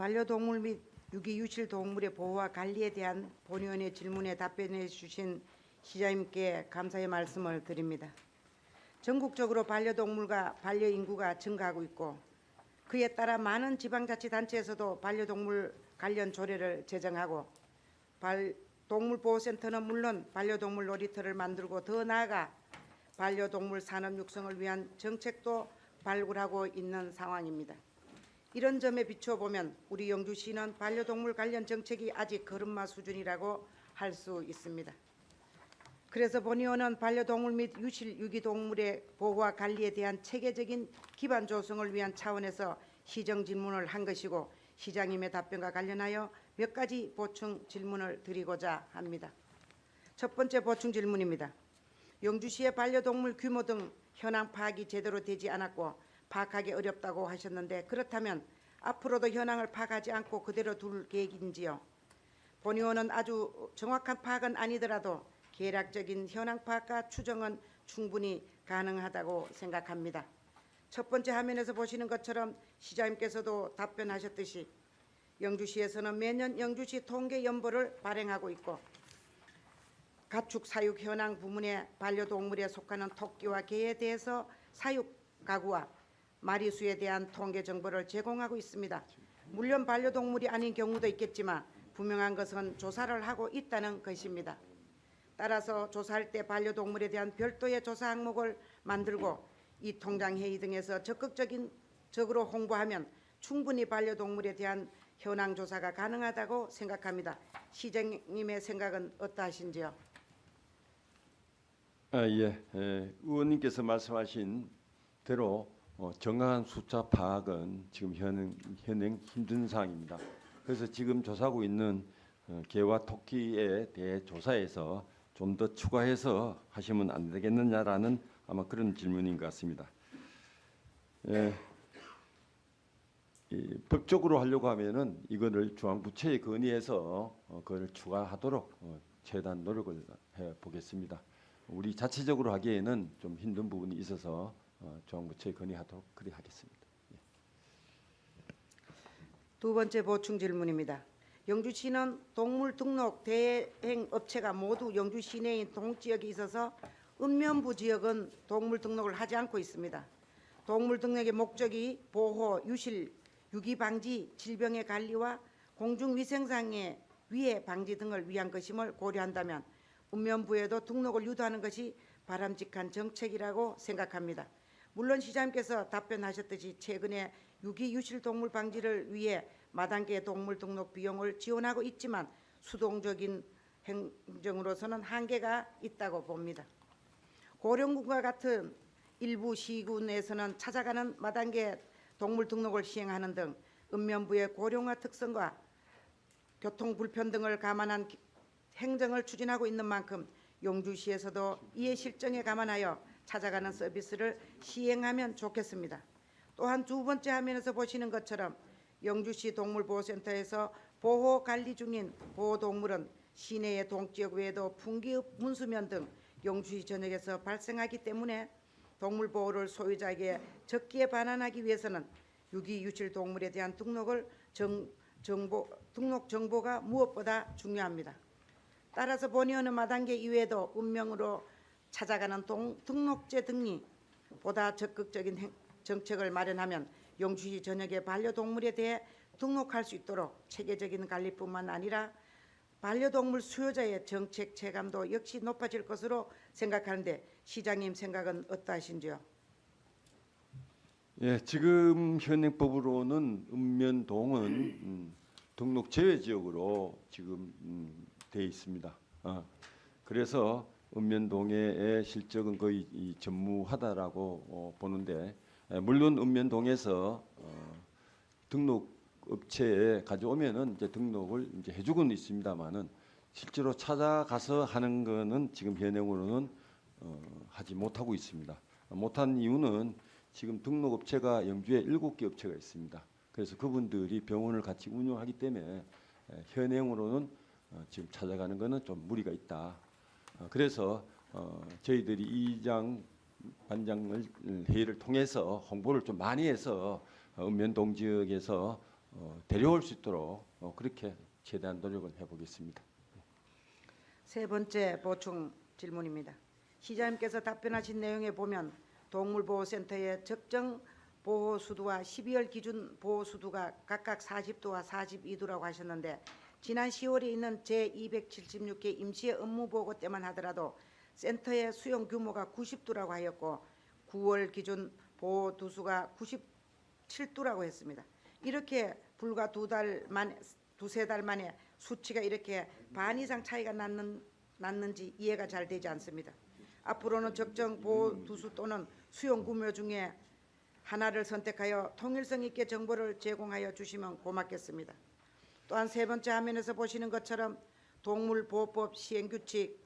반려동물 및 유기유실 동물의 보호와 관리에 대한 본의원의 질문에 답변해 주신 시장님께 감사의 말씀을 드립니다. 전국적으로 반려동물과 반려인구가 증가하고 있고 그에 따라 많은 지방자치단체에서도 반려동물 관련 조례를 제정하고 동물보호센터는 물론 반려동물 놀이터를 만들고 더 나아가 반려동물 산업 육성을 위한 정책도 발굴하고 있는 상황입니다. 이런 점에 비춰보면 우리 영주시는 반려동물 관련 정책이 아직 걸음마 수준이라고 할 수 있습니다. 그래서 본의원은 반려동물 및 유기동물의 보호와 관리에 대한 체계적인 기반 조성을 위한 차원에서 시정 질문을 한 것이고 시장님의 답변과 관련하여 몇 가지 보충 질문을 드리고자 합니다. 첫 번째 보충 질문입니다. 영주시의 반려동물 규모 등 현황 파악이 제대로 되지 않았고 파악하기 어렵다고 하셨는데 그렇다면 앞으로도 현황을 파악하지 않고 그대로 둘 계획인지요? 본의원은 아주 정확한 파악은 아니더라도 계략적인 현황 파악과 추정은 충분히 가능하다고 생각합니다. 첫 번째 화면에서 보시는 것처럼 시장님께서도 답변하셨듯이 영주시에서는 매년 영주시 통계연보를 발행하고 있고 가축 사육 현황 부문의 반려동물에 속하는 토끼와 개에 대해서 사육 가구와 마리수에 대한 통계 정보를 제공하고 있습니다. 물론 반려동물이 아닌 경우도 있겠지만 분명한 것은 조사를 하고 있다는 것입니다. 따라서 조사할 때 반려동물에 대한 별도의 조사 항목을 만들고 이 통장회의 등에서 적극적으로 홍보하면 충분히 반려동물에 대한 현황 조사가 가능하다고 생각합니다. 시장님의 생각은 어떠하신지요? 의원님께서 말씀하신 대로 정확한 숫자 파악은 지금 현행 힘든 사항입니다. 그래서 지금 조사하고 있는 개와 토끼에 대해 조사해서 좀 더 추가해서 하시면 안 되겠느냐라는 아마 그런 질문인 것 같습니다. 법적으로 하려고 하면은 이거를 중앙부처에 건의해서 그걸 추가하도록 최대한 노력을 해 보겠습니다. 우리 자체적으로 하기에는 좀 힘든 부분이 있어서 중앙부처에 건의하도록 그리 하겠습니다. 두 번째 보충 질문입니다. 영주시는 동물 등록 대행 업체가 모두 영주 시내인 동지역에 있어서 읍면부 지역은 동물 등록을 하지 않고 있습니다. 동물 등록의 목적이 보호, 유실, 유기 방지, 질병의 관리와 공중위생상의 위해 방지 등을 위한 것임을 고려한다면 읍면부에도 등록을 유도하는 것이 바람직한 정책이라고 생각합니다. 물론 시장님께서 답변하셨듯이 최근에 유기 유실 동물 방지를 위해 마당개 동물 등록 비용을 지원하고 있지만 수동적인 행정으로서는 한계가 있다고 봅니다. 고령군과 같은 일부 시군에서는 찾아가는 마당개 동물 등록을 시행하는 등 읍면부의 고령화 특성과 교통 불편 등을 감안한 행정을 추진하고 있는 만큼 영주시에서도 이에 실정에 감안하여 찾아가는 서비스를 시행하면 좋겠습니다. 또한 두 번째 화면에서 보시는 것처럼 영주시 동물보호센터에서 보호 관리 중인 보호동물은 시내의 동지역 외에도 풍기읍, 문수면 등 영주시 전역에서 발생하기 때문에 동물보호를 소유자에게 적기에 반환하기 위해서는 유기유실 동물에 대한 등록 정보가 무엇보다 중요합니다. 따라서 본의원은 마당개 이외에도 읍면으로 찾아가는 등록제 등이 보다 적극적인 정책을 마련하면 영주시 전역의 반려동물에 대해 등록할 수 있도록 체계적인 관리뿐만 아니라 반려동물 수요자의 정책 체감도 역시 높아질 것으로 생각하는데 시장님 생각은 어떠하신지요? 지금 현행법으로는 읍면동은 등록 제외 지역으로 지금 돼 있습니다. 그래서 읍면동의 실적은 거의 전무하다라고 보는데 물론 읍면동에서 등록 업체에 가져오면은 이제 등록을 이제 해주고는 있습니다만은 실제로 찾아가서 하는 거는 지금 현행으로는 하지 못하고 있습니다. 못한 이유는 지금 등록 업체가 영주에 7개 업체가 있습니다. 그래서 그분들이 병원을 같이 운영하기 때문에 현행으로는 지금 찾아가는 거는 좀 무리가 있다. 그래서 저희들이 이장 반장을 회의를 통해서 홍보를 좀 많이 해서 읍면동 지역에서 데려올 수 있도록 그렇게 최대한 노력을 해보겠습니다. 세 번째 보충 질문입니다. 시장님께서 답변하신 내용에 보면 동물보호센터의 적정 보호수두와 12월 기준 보호수두가 각각 40도와 42도라고 하셨는데 지난 10월에 있는 제276회 임시의 업무보고 때만 하더라도 센터의 수용 규모가 90도라고 하였고 9월 기준 보호두수가 97도라고 했습니다. 이렇게 불과 두세 달 만에 수치가 이렇게 반 이상 차이가 났는지 이해가 잘 되지 않습니다. 앞으로는 적정 보호두수 또는 수용 규모 중에 하나를 선택하여 통일성 있게 정보를 제공하여 주시면 고맙겠습니다. 또한 세 번째 화면에서 보시는 것처럼 동물보호법 시행규칙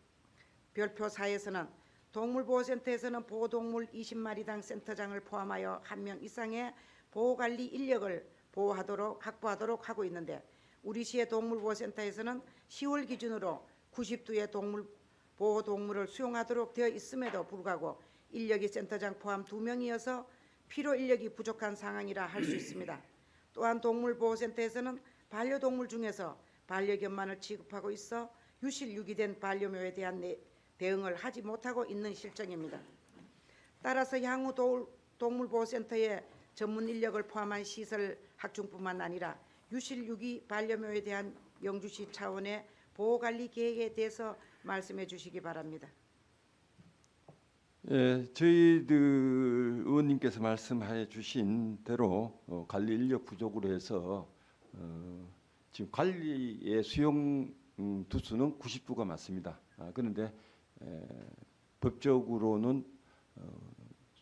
별표 4에서는 동물보호센터에서는 보호동물 20마리당 센터장을 포함하여 1명 이상의 보호관리 인력을 확보하도록 하고 있는데 우리 시의 동물보호센터에서는 10월 기준으로 90두의 보호동물을 수용하도록 되어 있음에도 불구하고 인력이 센터장 포함 2명이어서 필요 인력이 부족한 상황이라 할 수 있습니다. 또한 동물보호센터에서는 반려동물 중에서 반려견만을 취급하고 있어 유실 유기된 반려묘에 대한 대응을 하지 못하고 있는 실정입니다. 따라서 향후 동물보호센터에 전문 인력을 포함한 시설 확충뿐만 아니라 유실 유기 반려묘에 대한 영주시 차원의 보호관리 계획에 대해서 말씀해 주시기 바랍니다. 예, 저희들 의원님께서 말씀해 주신 대로 관리 인력 부족으로 해서 지금 관리의 수용 두수는 90두가 맞습니다. 그런데 법적으로는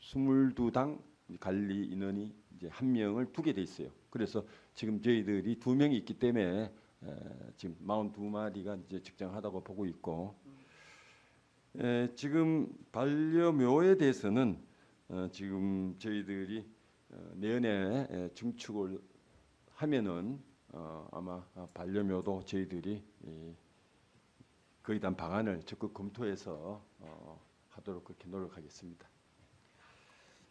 22당 관리 인원이 이제 1명을 두게 돼 있어요. 그래서 지금 저희들이 2명이 있기 때문에 지금 42마리가 이제 적정하다고 보고 있고, 지금 반려묘에 대해서는 지금 저희들이 내년에 증축을 하면은 아마 반려묘도 저희들이 거기에 대한 방안을 적극 검토해서 하도록 그렇게 노력하겠습니다.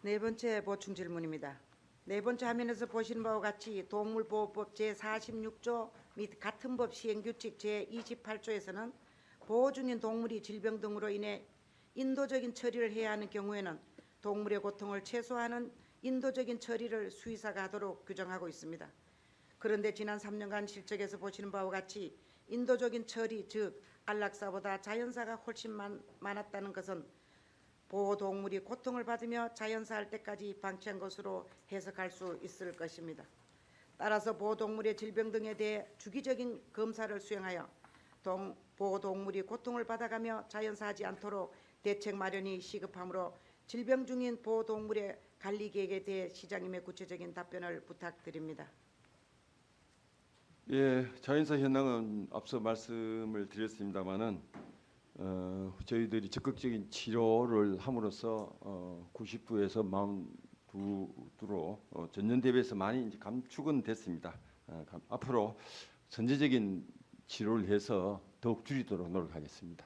네 번째 보충 질문입니다. 네 번째 화면에서 보시는 바와 같이 동물보호법 제46조 및 같은 법 시행규칙 제28조에서는 보호 중인 동물이 질병 등으로 인해 인도적인 처리를 해야 하는 경우에는 동물의 고통을 최소화하는 인도적인 처리를 수의사가 하도록 규정하고 있습니다. 그런데 지난 3년간 실적에서 보시는 바와 같이 인도적인 처리, 즉 안락사보다 자연사가 훨씬 많았다는 것은 보호동물이 고통을 받으며 자연사할 때까지 방치한 것으로 해석할 수 있을 것입니다. 따라서 보호동물의 질병 등에 대해 주기적인 검사를 수행하여 보호동물이 고통을 받아가며 자연사하지 않도록 대책 마련이 시급하므로 질병 중인 보호동물의 관리 계획에 대해 시장님의 구체적인 답변을 부탁드립니다. 예, 자연사 현황은 앞서 말씀을 드렸습니다마는 저희들이 적극적인 치료를 함으로써 90두에서 42두로 전년 대비해서 많이 이제 감축은 됐습니다. 앞으로 선제적인 치료를 해서 더욱 줄이도록 노력하겠습니다.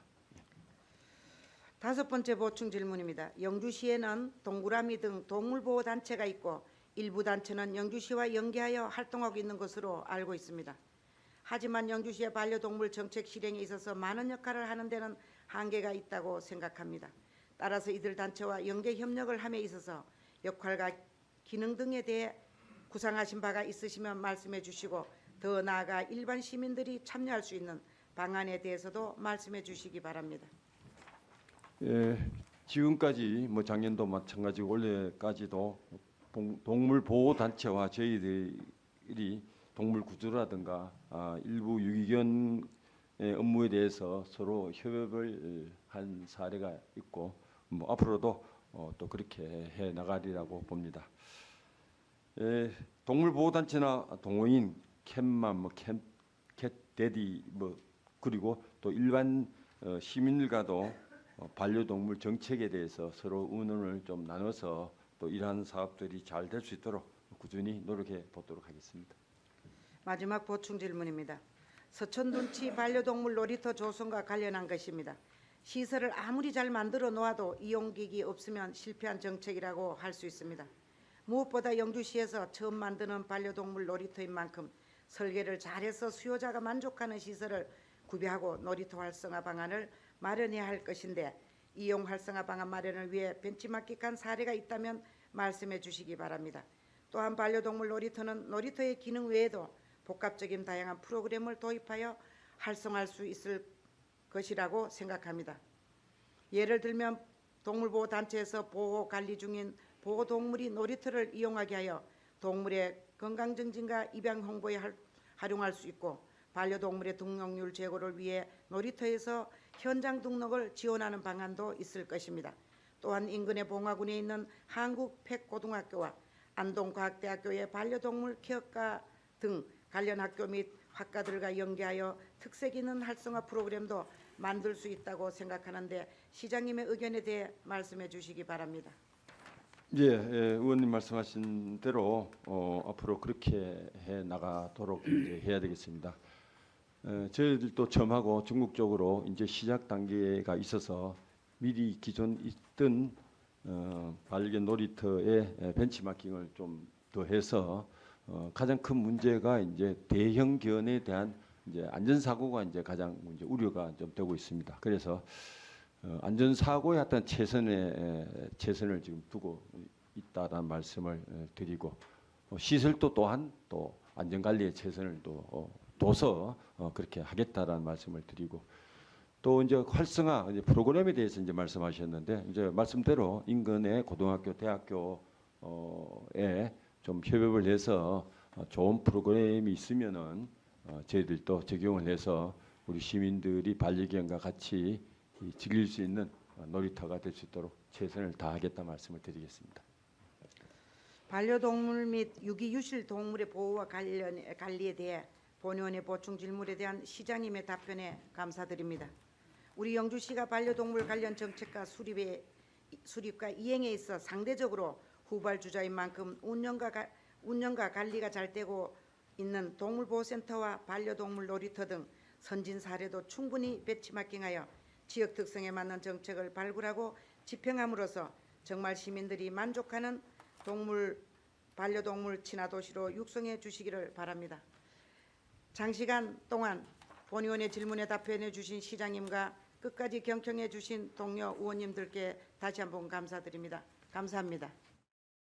다섯 번째 보충 질문입니다. 영주시에는 동그라미 등 동물보호 단체가 있고 일부 단체는 영주시와 연계하여 활동하고 있는 것으로 알고 있습니다. 하지만 영주시의 반려동물 정책 실행에 있어서 많은 역할을 하는 데는 한계가 있다고 생각합니다. 따라서 이들 단체와 연계 협력을 함에 있어서 역할과 기능 등에 대해 구상하신 바가 있으시면 말씀해 주시고 더 나아가 일반 시민들이 참여할 수 있는 방안에 대해서도 말씀해 주시기 바랍니다. 예, 지금까지 뭐 작년도 마찬가지고 올해까지도 동물 보호 단체와 저희들이 동물 구조라든가 일부 유기견의 업무에 대해서 서로 협업을 한 사례가 있고 뭐 앞으로도 또 그렇게 해 나가리라고 봅니다. 동물 보호 단체나 동호인, 캣맘, 캣데디 그리고 또 일반 시민들과도 반려동물 정책에 대해서 서로 의논을 좀 나눠서 또 이러한 사업들이 잘 될 수 있도록 꾸준히 노력해 보도록 하겠습니다. 마지막 보충 질문입니다. 서천둔치 반려동물 놀이터 조성과 관련한 것입니다. 시설을 아무리 잘 만들어 놓아도 이용객이 없으면 실패한 정책이라고 할 수 있습니다. 무엇보다 영주시에서 처음 만드는 반려동물 놀이터인 만큼 설계를 잘해서 수요자가 만족하는 시설을 구비하고 놀이터 활성화 방안을 마련해야 할 것인데 이용 활성화 방안 마련을 위해 벤치마킹한 사례가 있다면 말씀해 주시기 바랍니다. 또한 반려동물 놀이터는 놀이터의 기능 외에도 복합적인 다양한 프로그램을 도입하여 활성화할 수 있을 것이라고 생각합니다. 예를 들면 동물보호단체에서 보호관리 중인 보호동물이 놀이터를 이용하게 하여 동물의 건강증진과 입양 홍보에 활용할 수 있고 반려동물의 등록률 제고를 위해 놀이터에서 현장 등록을 지원하는 방안도 있을 것입니다. 또한 인근의 봉화군에 있는 한국팩고등학교와 안동과학대학교의 반려동물 케어과 등 관련 학교 및 학과들과 연계하여 특색 있는 활성화 프로그램도 만들 수 있다고 생각하는데 시장님의 의견에 대해 말씀해 주시기 바랍니다. 예, 의원님 말씀하신 대로 앞으로 그렇게 해 나가도록 이제 해야 되겠습니다. 저희들도 점하고 중국적으로 이제 시작 단계가 있어서 미리 기존 있던 반려견 놀이터의 벤치마킹을 좀 더해서 가장 큰 문제가 이제 대형견에 대한 이제 안전사고가 이제 가장 이제 우려가 좀 되고 있습니다. 그래서 안전사고에 어떤 최선을 지금 두고 있다라는 말씀을 드리고 시설도 또한 또 안전관리에 최선을 둬서 그렇게 하겠다라는 말씀을 드리고 또 이제 활성화 이제 프로그램에 대해서 이제 말씀하셨는데 이제 말씀대로 인근의 고등학교, 대학교에 좀 협업을 해서 좋은 프로그램이 있으면은 저희들도 적용을 해서 우리 시민들이 반려견과 같이 즐길 수 있는 놀이터가 될 수 있도록 최선을 다하겠다 말씀을 드리겠습니다. 반려동물 및 유기유실 동물의 보호와 관리에 대해 본의원의 보충 질문에 대한 시장님의 답변에 감사드립니다. 우리 영주시가 반려동물 관련 정책과 수립과 이행에 있어 상대적으로 후발주자인 만큼 운영과 관리가 잘 되고 있는 동물보호센터와 반려동물 놀이터 등 선진 사례도 충분히 벤치마킹하여 지역 특성에 맞는 정책을 발굴하고 집행함으로써 정말 시민들이 만족하는 반려동물 친화도시로 육성해 주시기를 바랍니다. 장시간 동안 본의원의 질문에 답변해 주신 시장님과 끝까지 경청해 주신 동료 의원님들께 다시 한번 감사드립니다. 감사합니다.